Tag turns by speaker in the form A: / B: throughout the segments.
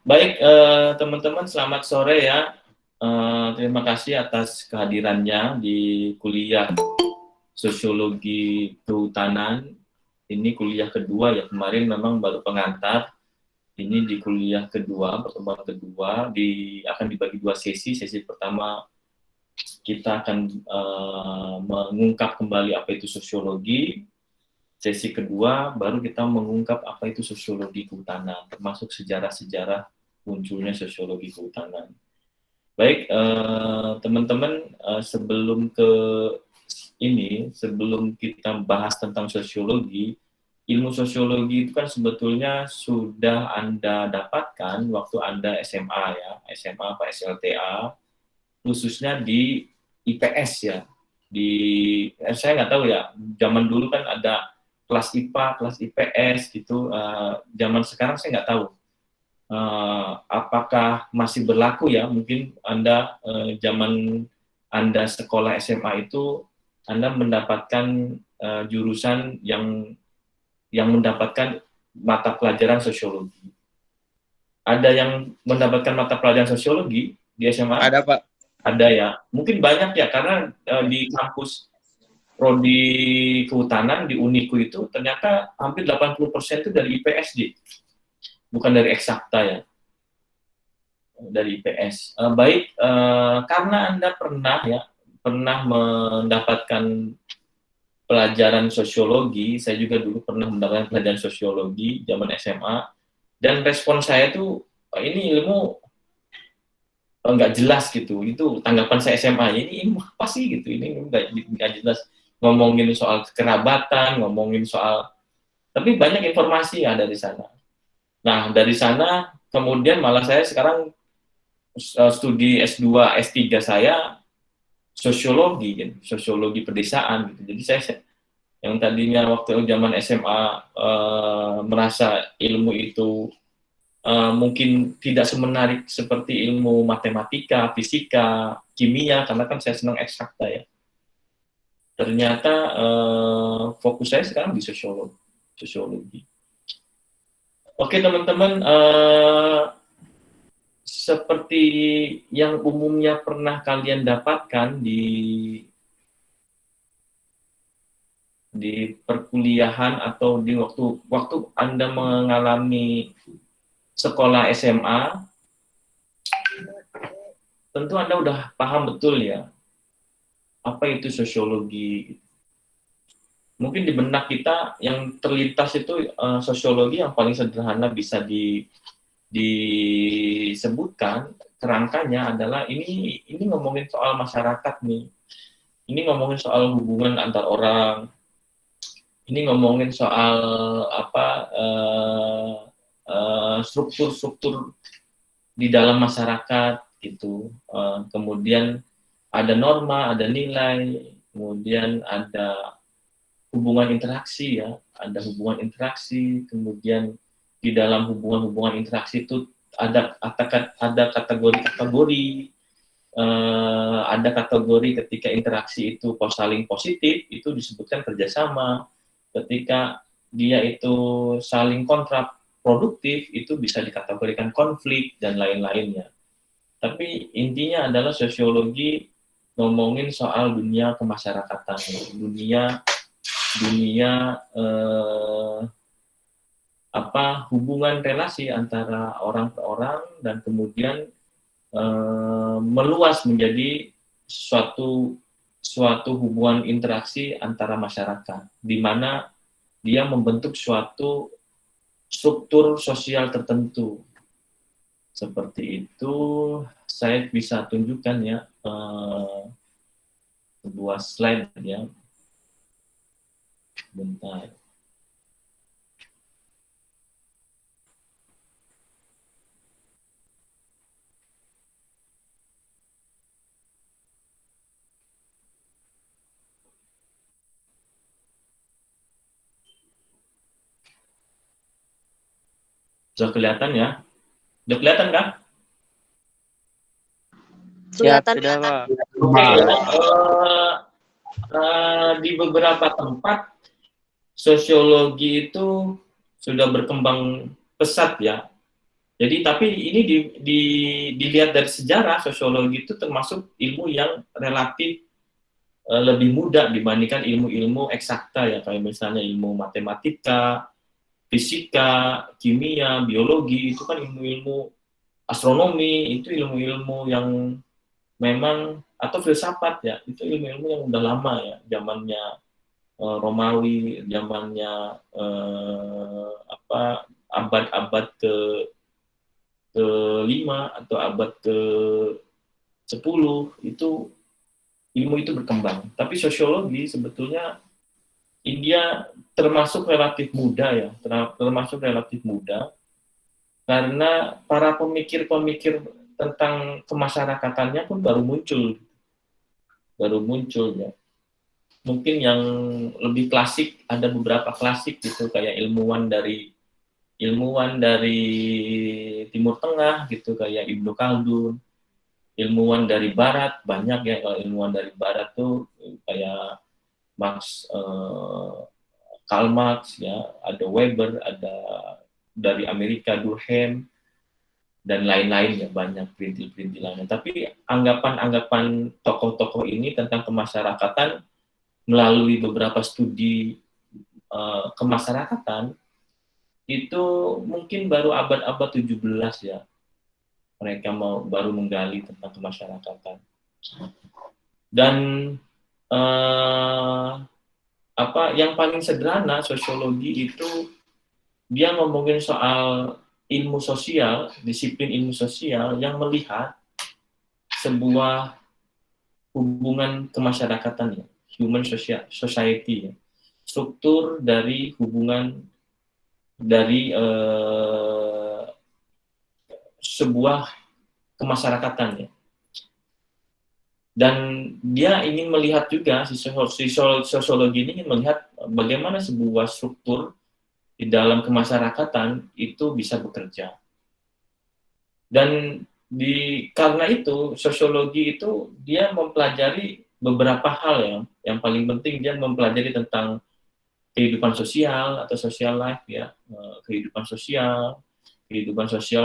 A: Baik, teman-teman, selamat sore ya. Terima kasih atas kehadirannya di kuliah Sosiologi Kehutanan. Ini kuliah kedua ya, kemarin memang baru pengantar. Ini di kuliah kedua, pertemuan kedua, akan dibagi dua sesi. Sesi pertama kita akan mengungkap kembali apa itu sosiologi. Sesi kedua baru kita mengungkap apa itu sosiologi kehutanan, termasuk sejarah-sejarah munculnya sosiologi kehutanan. Baik, teman-teman, sebelum kita bahas tentang sosiologi, ilmu sosiologi itu kan sebetulnya sudah Anda dapatkan waktu Anda SMA ya, SMA apa SLTA, khususnya di IPS ya. Saya nggak tahu ya, zaman dulu kan ada kelas IPA, kelas IPS gitu. Zaman sekarang saya nggak tahu. Apakah masih berlaku ya? Mungkin Anda zaman Anda sekolah SMA itu Anda mendapatkan jurusan yang mendapatkan mata pelajaran sosiologi. Ada yang mendapatkan mata pelajaran sosiologi di SMA?
B: Ada, Pak.
A: Ada ya. Mungkin banyak ya, karena di kampus prodi kehutanan di Uniku itu ternyata hampir 80% itu dari IPS, bukan dari eksakta ya, dari IPS. Baik, karena Anda pernah mendapatkan pelajaran sosiologi, saya juga dulu pernah mendapatkan pelajaran sosiologi zaman SMA, dan respon saya tuh, ini ilmu nggak jelas gitu. Itu tanggapan saya SMA, ini apa sih gitu, ini nggak jelas, ngomongin soal kerabatan, ngomongin soal, tapi banyak informasi ya dari sana. Nah, dari sana kemudian malah saya sekarang studi S2, S3 saya sosiologi, gitu, sosiologi pedesaan gitu. Jadi saya yang tadinya waktu zaman SMA merasa ilmu itu mungkin tidak semenarik seperti ilmu matematika, fisika, kimia, karena kan saya senang eksakta ya. Ternyata fokus saya sekarang di sosiologi. Oke teman-teman, seperti yang umumnya pernah kalian dapatkan di perkuliahan atau di waktu Anda mengalami sekolah SMA, tentu Anda udah paham betul ya apa itu sosiologi. Mungkin di benak kita yang terlintas itu sosiologi yang paling sederhana bisa disebutkan kerangkanya adalah ini ngomongin soal masyarakat nih, ini ngomongin soal hubungan antar orang, ini ngomongin soal apa struktur-struktur di dalam masyarakat gitu. Kemudian ada norma, ada nilai, kemudian ada hubungan interaksi ya, ada hubungan interaksi, kemudian di dalam hubungan interaksi itu ada kategori-kategori, ada kategori ketika interaksi itu saling positif, itu disebutkan kerjasama, ketika dia itu saling kontraproduktif, itu bisa dikategorikan konflik, dan lain-lainnya. Tapi intinya adalah sosiologi ngomongin soal dunia kemasyarakatan, dunia hubungan relasi antara orang per orang, dan kemudian meluas menjadi suatu hubungan interaksi antara masyarakat, di mana dia membentuk suatu struktur sosial tertentu. Seperti itu, saya bisa tunjukkan ya sebuah slide ya. Bentar. Sudah kelihatan ya? Sudah kelihatan kan?
C: Kelihatan,
B: sudah, Pak.
A: Oke, di beberapa tempat sosiologi itu sudah berkembang pesat ya. Jadi tapi ini dilihat dari sejarah, sosiologi itu termasuk ilmu yang relatif lebih mudah dibandingkan ilmu-ilmu eksakta ya, kayak misalnya ilmu matematika, fisika, kimia, biologi, itu kan ilmu-ilmu astronomi, itu ilmu-ilmu yang memang, atau filsafat ya, itu ilmu-ilmu yang udah lama ya, zamannya Romawi, zamannya abad-abad ke-5 atau abad ke-10 itu ilmu itu berkembang. Tapi sosiologi sebetulnya India termasuk relatif muda ya, termasuk relatif muda karena para pemikir-pemikir tentang kemasyarakatannya pun baru muncul ya. Mungkin yang lebih klasik, ada beberapa klasik gitu, kayak ilmuwan dari Timur Tengah gitu, kayak Ibnu Khaldun. Ilmuwan dari Barat banyak ya, kalau ilmuwan dari Barat tuh kayak Karl Marx ya, ada Weber, ada dari Amerika Durkheim, dan lain-lain ya, banyak perintil-perintil lainnya. Tapi anggapan-anggapan tokoh-tokoh ini tentang kemasyarakatan melalui beberapa studi kemasyarakatan itu mungkin baru abad-abad 17 ya, mereka baru menggali tentang kemasyarakatan. Dan yang paling sederhana, sosiologi itu dia ngomongin soal ilmu sosial, disiplin ilmu sosial yang melihat sebuah hubungan kemasyarakatan ya, human society ya, struktur dari hubungan dari sebuah kemasyarakatan ya. Dan dia ingin melihat juga, sosiologi ini ingin melihat bagaimana sebuah struktur di dalam kemasyarakatan itu bisa bekerja. Dan karena itu sosiologi itu dia mempelajari beberapa hal yang paling penting, dia mempelajari tentang kehidupan sosial atau social life ya, kehidupan sosial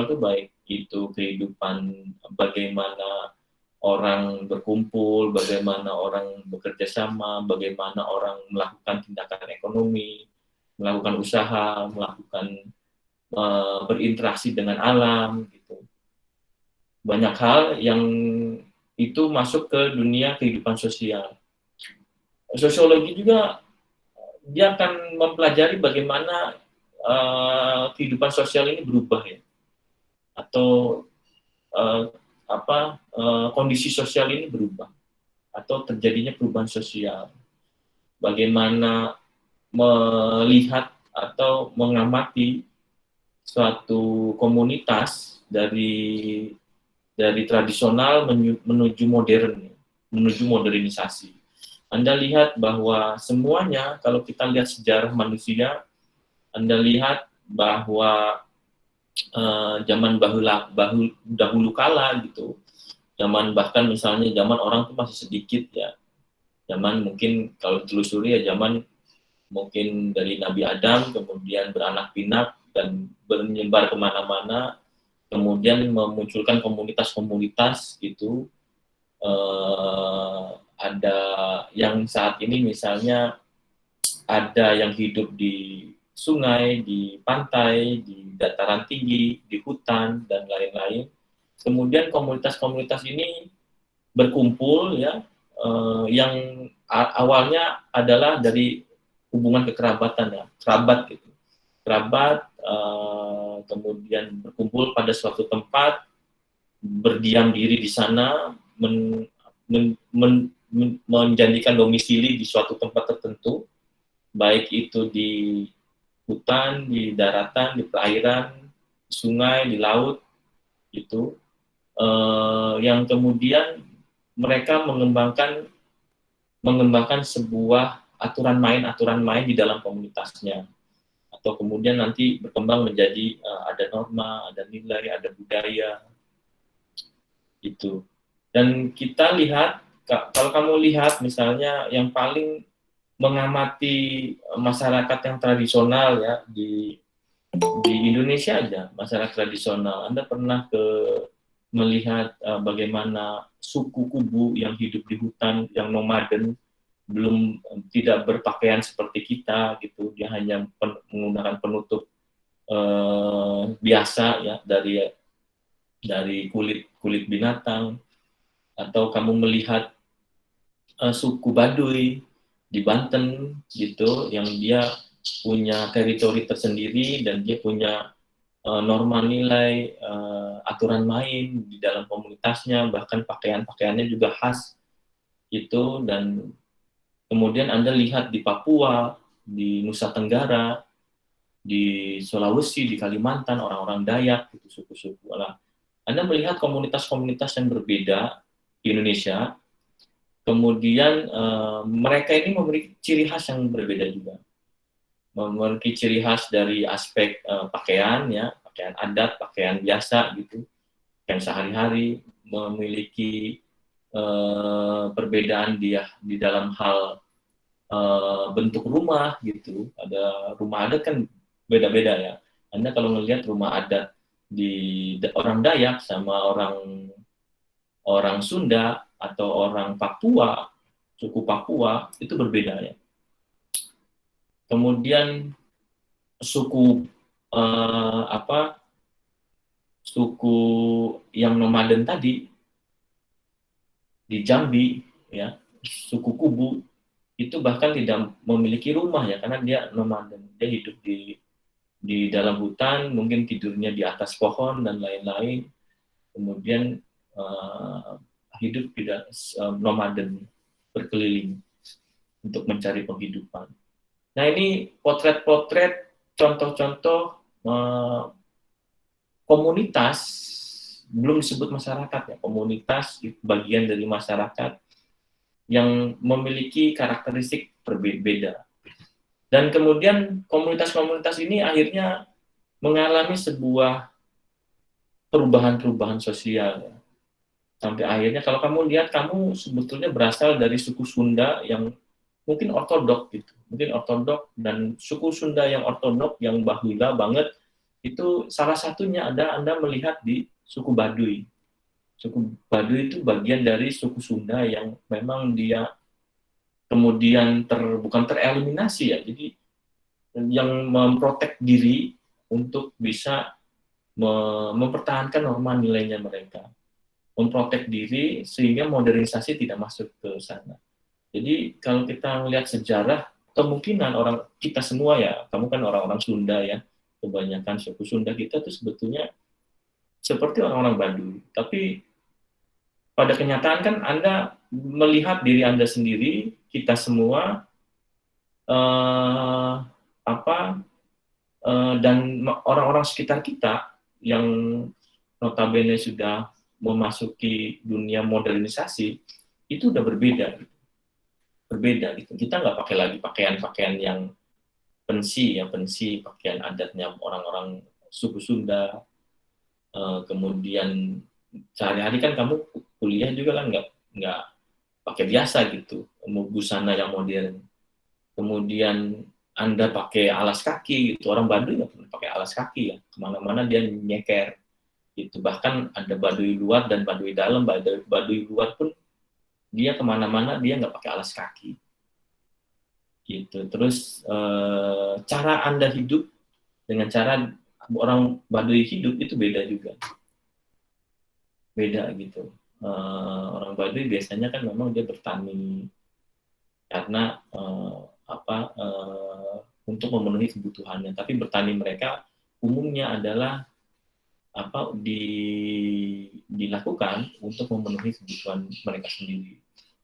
A: itu baik itu kehidupan bagaimana orang berkumpul, bagaimana orang bekerja sama, bagaimana orang melakukan tindakan ekonomi, melakukan usaha, melakukan berinteraksi dengan alam gitu. Banyak hal yang itu masuk ke dunia kehidupan sosial. Sosiologi juga dia akan mempelajari bagaimana kehidupan sosial ini berubah ya, atau kondisi sosial ini berubah, atau terjadinya perubahan sosial. Bagaimana melihat atau mengamati suatu komunitas dari tradisional menuju modern, menuju modernisasi. Anda lihat bahwa semuanya, kalau kita lihat sejarah manusia, Anda lihat bahwa zaman dahulu kala gitu, bahkan misalnya zaman orang tuh masih sedikit ya, zaman mungkin kalau ditelusuri ya, zaman mungkin dari Nabi Adam, kemudian beranak pinak dan menyebar kemana-mana, kemudian memunculkan komunitas-komunitas gitu. Ada yang saat ini misalnya ada yang hidup di sungai, di pantai, di dataran tinggi, di hutan, dan lain-lain. Kemudian komunitas-komunitas ini berkumpul ya, yang awalnya adalah dari hubungan kekerabatan ya, kerabat gitu. Kerabat kemudian berkumpul pada suatu tempat, berdiam diri di sana, menjadikan domisili di suatu tempat tertentu, baik itu di hutan, di daratan, di perairan, di sungai, di laut, gitu. Yang kemudian mereka mengembangkan sebuah aturan main di dalam komunitasnya, atau kemudian nanti berkembang menjadi ada norma, ada nilai, ada budaya, itu. Dan kita lihat, kalau kamu lihat misalnya yang paling mengamati masyarakat yang tradisional ya Di Indonesia aja, masyarakat tradisional, Anda pernah melihat bagaimana suku kubu yang hidup di hutan, yang nomaden, belum tidak berpakaian seperti kita gitu, dia hanya menggunakan penutup biasa ya dari kulit kulit binatang, atau kamu melihat suku Baduy di Banten gitu, yang dia punya teritori tersendiri dan dia punya norma nilai, aturan main di dalam komunitasnya, bahkan pakaian-pakaiannya juga khas gitu. Dan kemudian Anda lihat di Papua, di Nusa Tenggara, di Sulawesi, di Kalimantan, orang-orang Dayak, gitu, suku-suku. Lah, Anda melihat komunitas-komunitas yang berbeda di Indonesia, kemudian mereka ini memiliki ciri khas yang berbeda juga. Memiliki ciri khas dari aspek pakaian, ya, pakaian adat, pakaian biasa, gitu, yang sehari-hari, memiliki perbedaan dia di dalam hal bentuk rumah gitu. Ada rumah adat kan beda-beda ya. Anda kalau melihat rumah adat di orang Dayak sama orang orang Sunda atau orang Papua, suku Papua itu berbeda ya. Kemudian suku apa suku yang nomaden tadi di Jambi ya, suku Kubu itu bahkan tidak memiliki rumah ya, karena dia nomaden, dia hidup di dalam hutan, mungkin tidurnya di atas pohon dan lain-lain. Kemudian uh, hidup tidak nomaden, berkeliling untuk mencari penghidupan. Nah, ini potret-potret, contoh-contoh komunitas, belum disebut masyarakat ya, komunitas bagian dari masyarakat yang memiliki karakteristik berbeda. Dan kemudian komunitas-komunitas ini akhirnya mengalami sebuah perubahan-perubahan sosial. Sampai akhirnya kalau kamu lihat, kamu sebetulnya berasal dari suku Sunda yang mungkin ortodok gitu. Mungkin ortodok, dan suku Sunda yang ortodok, yang bahula banget, itu salah satunya ada Anda melihat di suku Baduy. Suku Baduy itu bagian dari suku Sunda yang memang dia kemudian bukan tereliminasi ya, jadi yang memprotek diri untuk bisa mempertahankan norma nilainya mereka, memprotek diri sehingga modernisasi tidak masuk ke sana. Jadi kalau kita melihat sejarah, kemungkinan orang kita semua ya, kamu kan orang-orang Sunda ya, kebanyakan suku Sunda kita tuh sebetulnya seperti orang-orang Baduy. Tapi pada kenyataan kan Anda melihat diri Anda sendiri, kita semua eh, apa dan orang-orang sekitar kita yang notabene sudah memasuki dunia modernisasi, itu udah berbeda gitu. Kita nggak pakai lagi pakaian-pakaian yang pensi ya, pensi, pakaian adatnya orang-orang suku Sunda. Kemudian sehari-hari kan kamu kuliah juga kan nggak pakai biasa gitu, busana yang modern. Kemudian Anda pakai alas kaki gitu, orang Baduy nggak pernah pakai alas kaki ya, kemana-mana dia nyeker gitu. Bahkan ada Baduy luar dan Baduy dalam. Baduy luar pun dia kemana-mana dia nggak pakai alas kaki gitu. Terus cara Anda hidup dengan cara orang Baduy hidup itu beda juga, beda gitu. Orang Baduy biasanya kan memang dia bertani karena untuk memenuhi kebutuhannya, tapi bertani mereka umumnya adalah dilakukan untuk memenuhi kebutuhan mereka sendiri.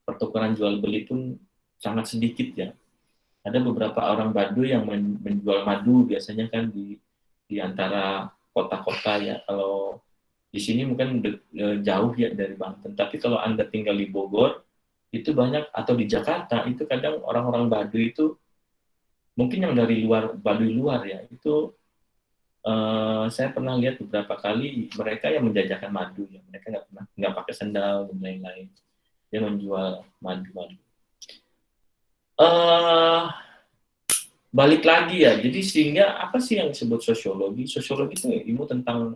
A: Pertukaran jual beli pun sangat sedikit ya. Ada beberapa orang Baduy yang menjual madu biasanya kan di antara kota-kota ya. Kalau di sini mungkin jauh ya dari Banten, tapi kalau Anda tinggal di Bogor itu banyak, atau di Jakarta itu kadang orang-orang Baduy itu mungkin yang dari luar, Baduy luar ya, itu saya pernah lihat beberapa kali mereka yang menjajakan madu ya, mereka nggak pakai sendal dan lain-lain, dia menjual madu-madu. balik lagi ya, jadi sehingga apa sih yang disebut sosiologi? Sosiologi itu ilmu tentang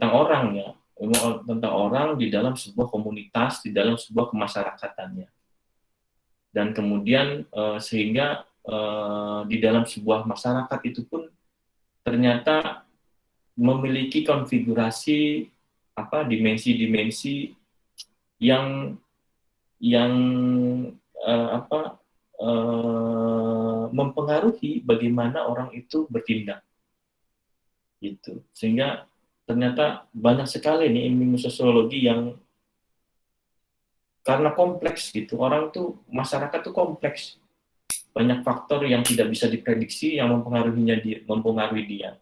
A: orang ya, ilmu tentang orang di dalam sebuah komunitas, di dalam sebuah kemasyarakatannya. Dan kemudian sehingga di dalam sebuah masyarakat itu pun ternyata memiliki konfigurasi dimensi-dimensi yang yang mempengaruhi bagaimana orang itu bertindak gitu. Sehingga ternyata banyak sekali nih ilmu sosiologi yang karena kompleks gitu. Orang tuh, masyarakat tuh kompleks. Banyak faktor yang tidak bisa diprediksi yang mempengaruhi dia.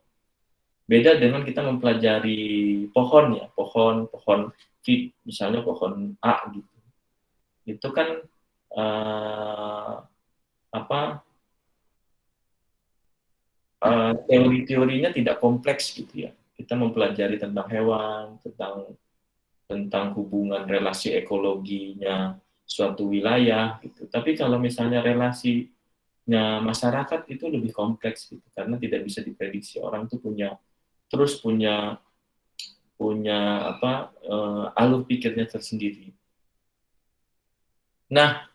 A: Beda dengan kita mempelajari pohon ya, pohon misalnya pohon A gitu. Itu kan teori-teorinya tidak kompleks gitu ya. Kita mempelajari tentang hewan, tentang hubungan relasi ekologinya suatu wilayah gitu. Tapi kalau misalnya relasinya masyarakat itu lebih kompleks gitu, karena tidak bisa diprediksi. Orang tuh punya alur pikirnya tersendiri. Nah,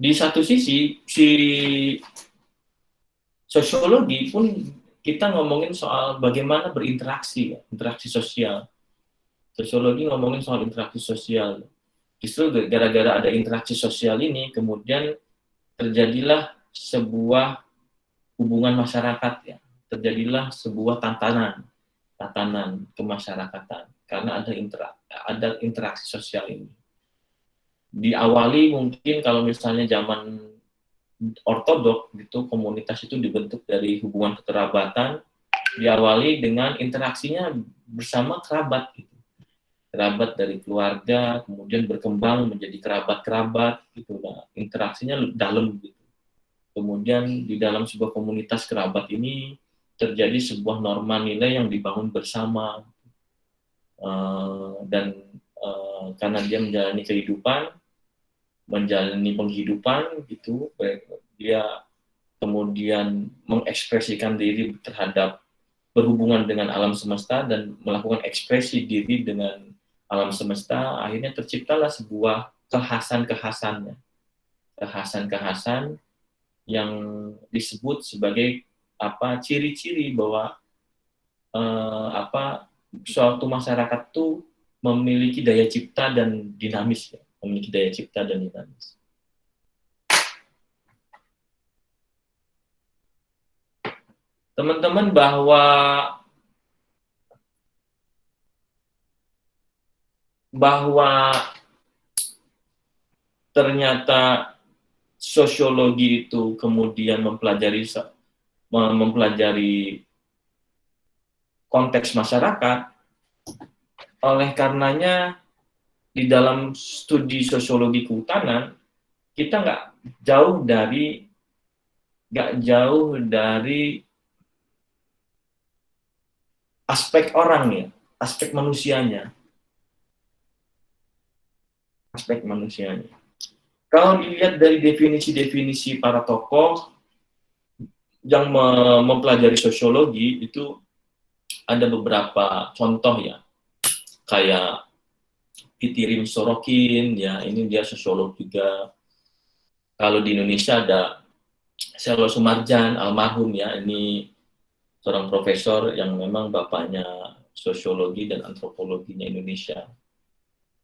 A: di satu sisi si sosiologi pun kita ngomongin soal bagaimana berinteraksi, ya, interaksi sosial. Sosiologi ngomongin soal interaksi sosial. Justru gara-gara ada interaksi sosial ini, kemudian terjadilah sebuah hubungan masyarakat ya. Terjadilah sebuah tatanan kemasyarakatan karena ada interaksi sosial ini. Diawali mungkin kalau misalnya zaman ortodok gitu, komunitas itu dibentuk dari hubungan kekerabatan, diawali dengan interaksinya bersama kerabat gitu. Kerabat dari keluarga, kemudian berkembang menjadi kerabat-kerabat gitu. Nah, interaksinya dalam gitu. Kemudian di dalam sebuah komunitas kerabat ini terjadi sebuah norma nilai yang dibangun bersama, dan karena dia menjalani penghidupan gitu, dia kemudian mengekspresikan diri terhadap berhubungan dengan alam semesta dan melakukan ekspresi diri dengan alam semesta, akhirnya terciptalah sebuah kekhasan yang disebut sebagai ciri-ciri bahwa suatu masyarakat tuh memiliki daya cipta dan dinamis ya, Teman-teman, bahwa ternyata sosiologi itu kemudian mempelajari konteks masyarakat. Oleh karenanya di dalam studi sosiologi kehutanan kita nggak jauh dari aspek orang ya, aspek manusianya. Kalau dilihat dari definisi-definisi para tokoh yang mempelajari sosiologi itu ada beberapa contoh ya, kayak Pitirim Sorokin ya, ini dia sosiolog juga. Kalau di Indonesia ada Selo Sumarjan almarhum ya, ini seorang profesor yang memang bapaknya sosiologi dan antropologinya Indonesia.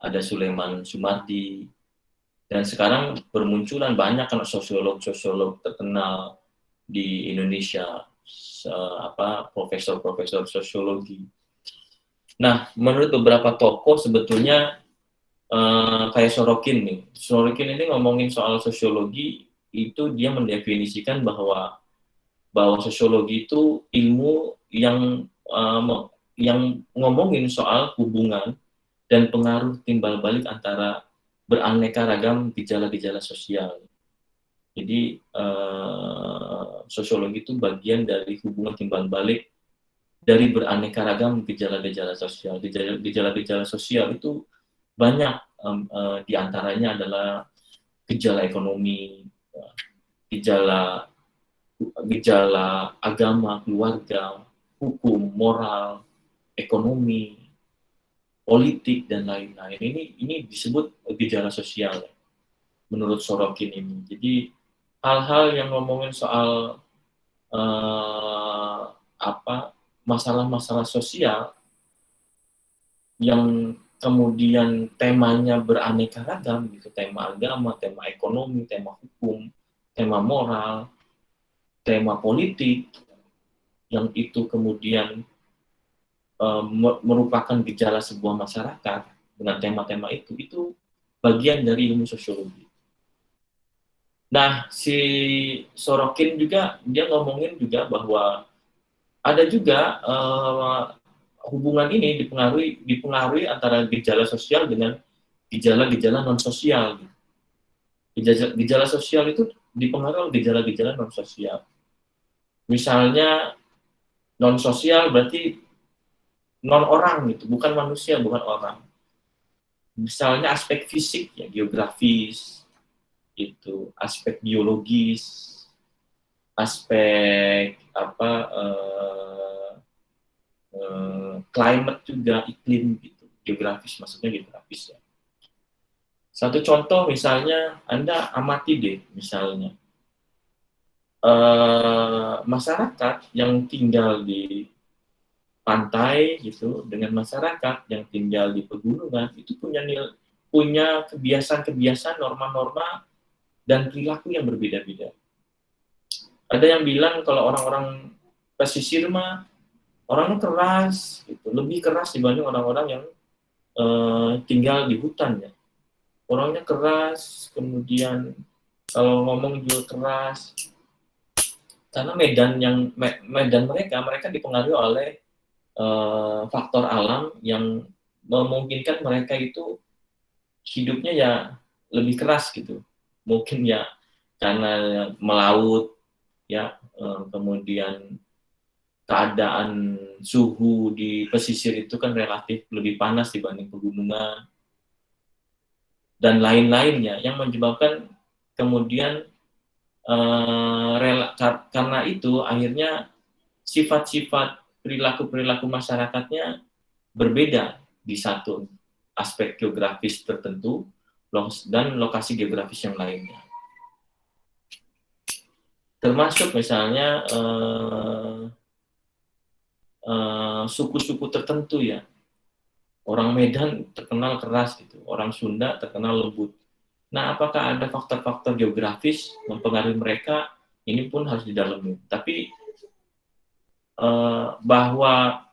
A: Ada Sulaiman Sumardi, dan sekarang bermunculan banyak kan sosiolog terkenal di Indonesia, profesor sosiologi. Nah, menurut beberapa tokoh sebetulnya kayak Sorokin ini ngomongin soal sosiologi, itu dia mendefinisikan bahwa sosiologi itu ilmu yang ngomongin soal hubungan dan pengaruh timbal balik antara beraneka ragam gejala-gejala sosial. Jadi sosiologi itu bagian dari hubungan timbal balik dari beraneka ragam gejala-gejala sosial. Gejala-gejala sosial itu banyak, diantaranya adalah gejala ekonomi, gejala gejala agama, keluarga, hukum, moral, ekonomi, politik, dan lain-lain. Ini disebut gejala sosial menurut Sorokin ini. Jadi hal-hal yang ngomongin soal masalah-masalah sosial yang kemudian temanya beraneka ragam gitu, tema agama, tema ekonomi, tema hukum, tema moral, tema politik, yang itu kemudian merupakan gejala sebuah masyarakat dengan tema-tema itu bagian dari ilmu sosiologi. Nah, si Sorokin juga dia ngomongin juga bahwa ada juga hubungan ini dipengaruhi antara gejala sosial dengan gejala-gejala non sosial. Gejala sosial itu dipengaruhi oleh gejala-gejala non sosial. Misalnya non sosial berarti non orang gitu, bukan manusia, bukan orang. Misalnya aspek fisik ya, geografis, itu aspek biologis, aspek climate juga, iklim gitu, geografis, maksudnya geografis ya. Satu contoh misalnya Anda amati deh misalnya masyarakat yang tinggal di pantai gitu dengan masyarakat yang tinggal di pegunungan itu punya kebiasaan-kebiasaan, norma-norma dan perilaku yang berbeda-beda. Ada yang bilang kalau orang-orang pesisir mah orangnya keras, gitu, lebih keras dibanding orang-orang yang tinggal di hutan ya. Orangnya keras, kemudian kalau ngomong juga keras, karena medan mereka dipengaruhi oleh faktor alam yang memungkinkan mereka itu hidupnya ya lebih keras gitu. Mungkin ya karena melaut ya, kemudian keadaan suhu di pesisir itu kan relatif lebih panas dibanding pegunungan dan lain-lainnya yang menyebabkan kemudian karena itu akhirnya sifat-sifat perilaku masyarakatnya berbeda di satu aspek geografis tertentu dan lokasi geografis yang lainnya. Termasuk misalnya suku-suku tertentu ya. Orang Medan terkenal keras gitu, orang Sunda terkenal lembut. Nah, apakah ada faktor-faktor geografis mempengaruhi mereka? Ini pun harus didalami. Tapi bahwa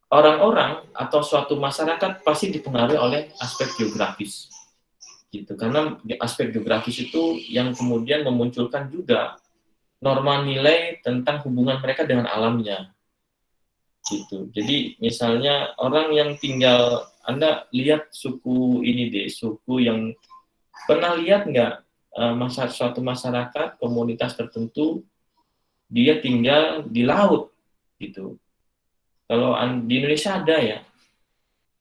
A: orang-orang atau suatu masyarakat pasti dipengaruhi oleh aspek geografis, gitu. Karena aspek geografis itu yang kemudian memunculkan juga norma nilai tentang hubungan mereka dengan alamnya, gitu. Jadi misalnya orang yang tinggal, Anda lihat suku ini deh, suku yang pernah lihat nggak suatu masyarakat komunitas tertentu dia tinggal di laut, gitu. Kalau di Indonesia ada ya,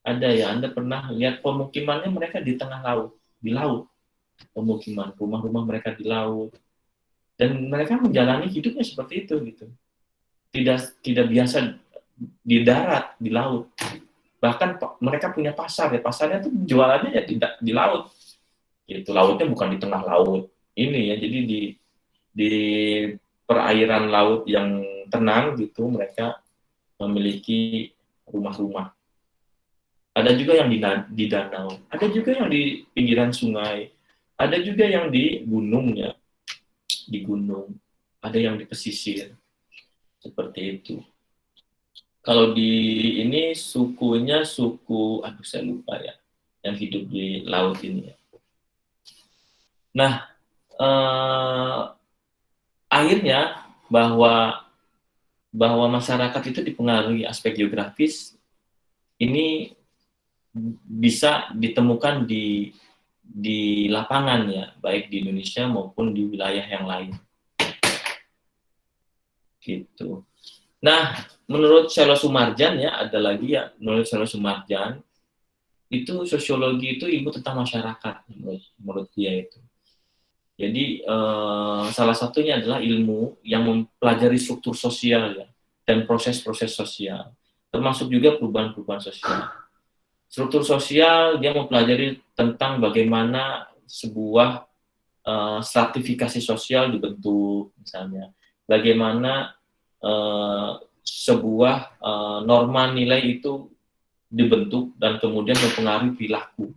A: Anda pernah lihat pemukimannya mereka di tengah laut, di laut, pemukiman, rumah-rumah mereka di laut, dan mereka menjalani hidupnya seperti itu, gitu. Tidak biasa di darat, di laut. Bahkan mereka punya pasar ya, pasarnya tuh jualannya ya di laut, gitu. Lautnya bukan di tengah laut ini ya, jadi di perairan laut yang tenang gitu mereka memiliki rumah-rumah. Ada juga yang di danau, ada juga yang di pinggiran sungai, ada juga yang di gunung ya, di gunung, ada yang di pesisir, seperti itu. Kalau di ini sukunya suku, saya lupa ya, yang hidup di laut ini ya. Nah, akhirnya bahwa masyarakat itu dipengaruhi aspek geografis ini bisa ditemukan di lapangan ya, baik di Indonesia maupun di wilayah yang lain. Gitu. Nah, menurut Selo Sumarjan ya, ada lagi ya, menurut Selo Sumarjan itu sosiologi itu ilmu tentang masyarakat menurut dia itu. Jadi salah satunya adalah ilmu yang mempelajari struktur sosial ya dan proses-proses sosial, termasuk juga perubahan-perubahan sosial. Struktur sosial dia mempelajari tentang bagaimana sebuah stratifikasi sosial dibentuk, misalnya bagaimana sebuah norma nilai itu dibentuk dan kemudian mempengaruhi perilaku.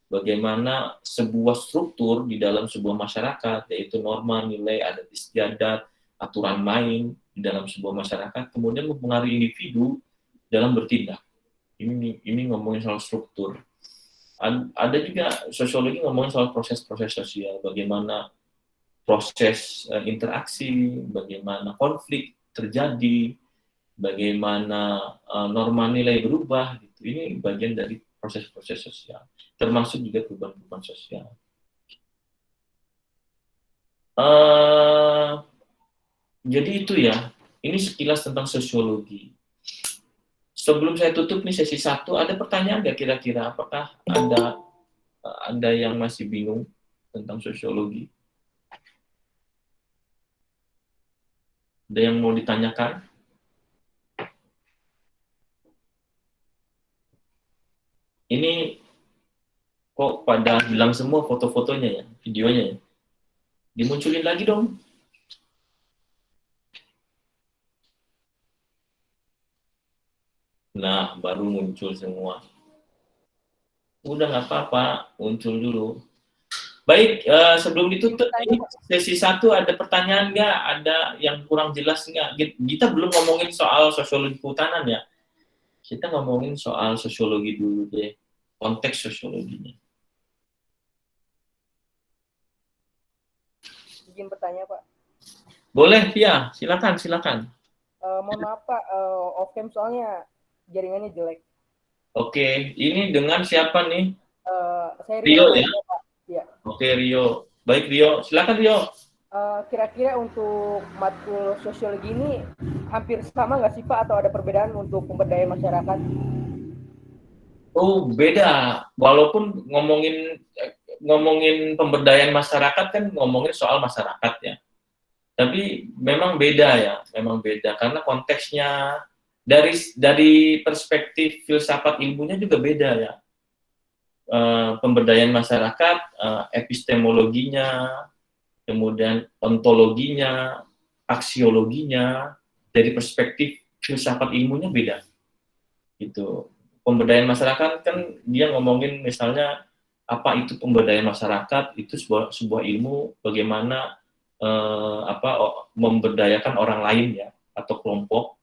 A: Bagaimana sebuah struktur di dalam sebuah masyarakat, yaitu norma, nilai, adat istiadat, aturan main di dalam sebuah masyarakat, kemudian mempengaruhi individu dalam bertindak. Ini ngomongin soal struktur. Ada juga sosiologi ngomongin soal proses-proses sosial, bagaimana proses interaksi, bagaimana konflik terjadi, bagaimana norma nilai berubah. Gitu. Ini bagian dari proses-proses sosial, termasuk juga perubahan-perubahan sosial. Jadi itu ya, ini sekilas tentang sosiologi. Sebelum saya tutup nih sesi 1, ada pertanyaan nggak kira-kira? Apakah ada yang masih bingung tentang sosiologi? Ada yang mau ditanyakan? Ini kok pada hilang semua foto-fotonya ya, videonya ya? Dimunculin lagi dong. Nah, baru muncul semua. Udah nggak apa-apa, muncul dulu. Baik, sebelum ditutup, ini sesi 1 ada pertanyaan nggak? Ada yang kurang jelas nggak? Kita belum ngomongin soal sosiologi kehutanan ya. Kita ngomongin soal sosiologi dulu deh, konteks sosiologinya.
B: Izin bertanya, Pak.
A: Boleh, Pia. Silakan.
B: Mohon maaf, Pak. Off-cam soalnya jaringannya jelek.
A: Oke, ini dengan siapa nih?
B: Saya
A: Rio ya?
B: Pak. Ya.
A: Oke, Rio. Baik, Rio. Silakan, Rio.
B: Kira-kira untuk matkul sosiologi ini hampir sama nggak sih, Pak? Atau ada perbedaan untuk pemberdayaan masyarakat?
A: Oh, beda. Walaupun ngomongin pemberdayaan masyarakat kan ngomongin soal masyarakat ya. Tapi memang beda ya, memang beda karena konteksnya dari perspektif filsafat ilmunya juga beda ya. Pemberdayaan masyarakat, epistemologinya, kemudian ontologinya, aksiologinya, dari perspektif filsafat ilmunya beda. Gitu. Pemberdayaan masyarakat kan dia ngomongin misalnya apa itu pemberdayaan masyarakat, itu sebuah ilmu bagaimana memberdayakan orang lain ya atau kelompok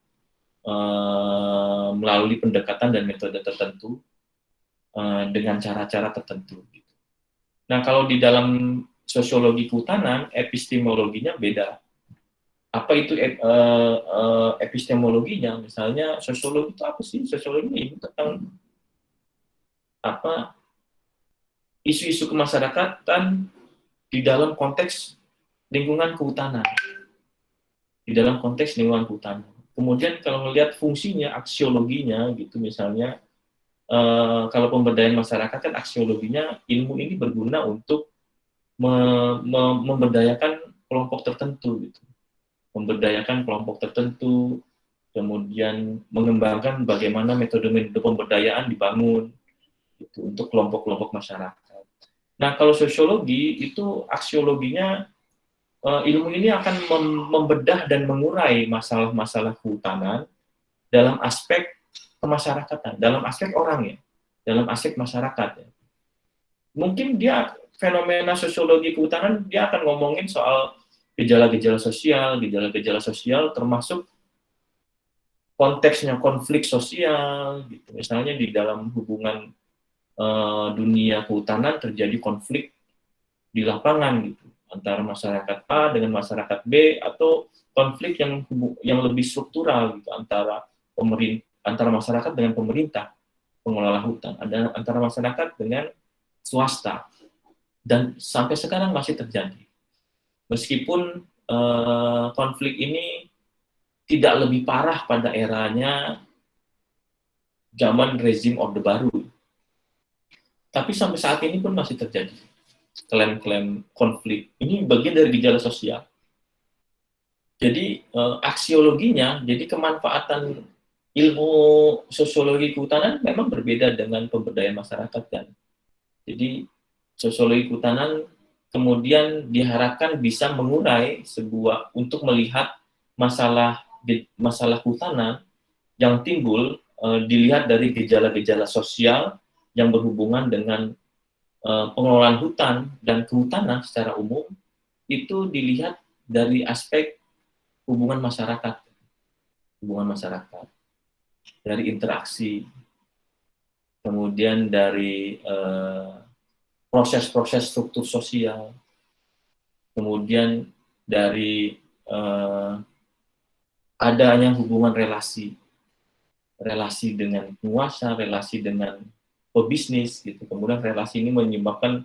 A: melalui pendekatan dan metode tertentu dengan cara-cara tertentu. Gitu. Nah, kalau di dalam sosiologi kehutanan, epistemologinya beda. Apa itu epistemologinya? Misalnya sosiologi itu apa sih? Sosiologi itu tentang apa? Isu-isu kemasyarakatan di dalam konteks lingkungan kehutanan. Di dalam konteks lingkungan kehutanan. Kemudian kalau melihat fungsinya, aksiologinya gitu misalnya, kalau pemberdayaan masyarakat kan aksiologinya ilmu ini berguna untuk memberdayakan kelompok tertentu gitu. Memberdayakan kelompok tertentu, kemudian mengembangkan bagaimana metode-metode pemberdayaan dibangun gitu, untuk kelompok-kelompok masyarakat. Nah, kalau sosiologi itu aksiologinya ilmu ini akan membedah dan mengurai masalah-masalah kehutanan dalam aspek kemasyarakatan, dalam aspek orang ya, dalam aspek masyarakat ya. Mungkin dia fenomena sosiologi kehutanan dia akan ngomongin soal gejala-gejala sosial termasuk konteksnya konflik sosial gitu. Misalnya di dalam hubungan dunia kehutanan terjadi konflik di lapangan gitu antara masyarakat A dengan masyarakat B atau konflik yang lebih struktural gitu antara masyarakat dengan pemerintah pengelola hutan, ada antara masyarakat dengan swasta, dan sampai sekarang masih terjadi meskipun konflik ini tidak lebih parah pada eranya zaman rezim Orde Baru, tapi sampai saat ini pun masih terjadi. klaim-klaim konflik. Ini bagian dari gejala sosial. Jadi aksiologinya, jadi kemanfaatan ilmu sosiologi kehutanan memang berbeda dengan pemberdayaan masyarakat kan. Jadi sosiologi kehutanan kemudian diharapkan bisa mengurai untuk melihat masalah kehutanan yang timbul dilihat dari gejala-gejala sosial yang berhubungan dengan pengelolaan hutan dan kehutanan secara umum, itu dilihat dari aspek hubungan masyarakat, dari interaksi, kemudian dari proses-proses struktur sosial, kemudian dari adanya hubungan relasi dengan penguasa, relasi dengan pebisnis, gitu. Kemudian relasi ini menyebabkan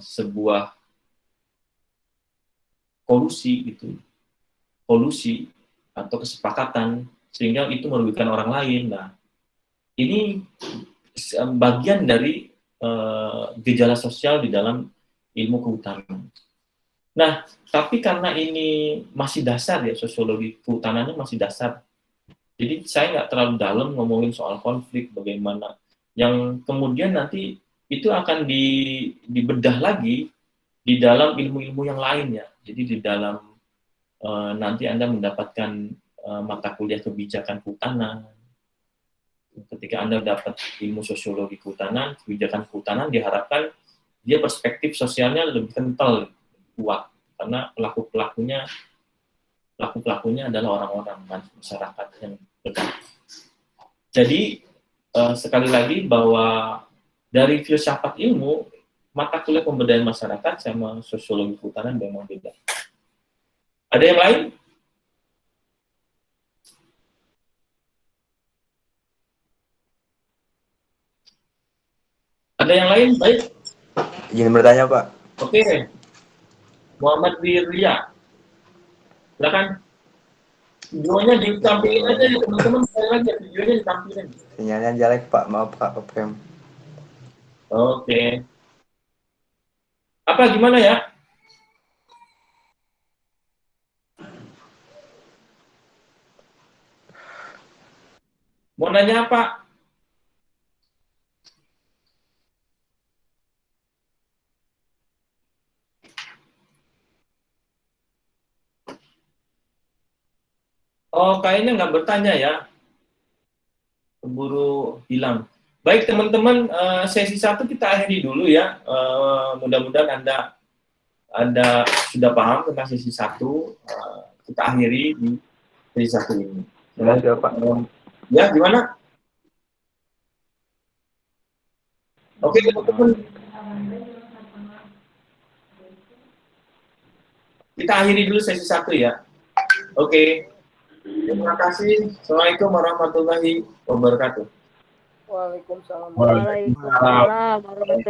A: sebuah kolusi atau kesepakatan sehingga itu merugikan orang lain. Nah, ini bagian dari gejala sosial di dalam ilmu kehutanan. Nah, tapi karena ini masih dasar ya, sosiologi kehutanannya masih dasar. Jadi saya nggak terlalu dalam ngomongin soal konflik, bagaimana yang kemudian nanti itu akan dibedah lagi di dalam ilmu-ilmu yang lainnya. Jadi di dalam nanti Anda mendapatkan mata kuliah kebijakan kehutanan. Ketika Anda dapat ilmu sosiologi kehutanan, kebijakan kehutanan, diharapkan dia perspektif sosialnya lebih kental, kuat, karena pelaku-pelakunya adalah orang-orang masyarakat yang bergerak. Jadi sekali lagi bahwa dari filsafat ilmu, mata kuliah pemberdayaan masyarakat sama sosiologi kehutanan memang beda. Ada yang lain? Ada yang lain? Baik.
C: Ingin bertanya, Pak.
A: Oke. Muhammad Wirya. Silakan. Videonya ditampilkan aja ya teman-teman, sekali lagi videonya ditampilkan.
C: Sinyalnya jelek, Pak. Maaf, Pak.
A: Oke. Apa gimana ya? Mau nanya apa? Oh, kayaknya nggak bertanya ya. Keburu hilang. Baik teman-teman, sesi 1 kita akhiri dulu ya. Mudah-mudahan Anda sudah paham tentang sesi 1. Kita akhiri di sesi 1 ini.
C: Ya, Pak.
A: Ya, gimana? Oke, teman-teman. Kita akhiri dulu sesi 1 ya. Oke. Terima kasih. Assalamualaikum warahmatullahi wabarakatuh.
B: Waalaikumsalam.
D: Waalaikumsalam warahmatullahi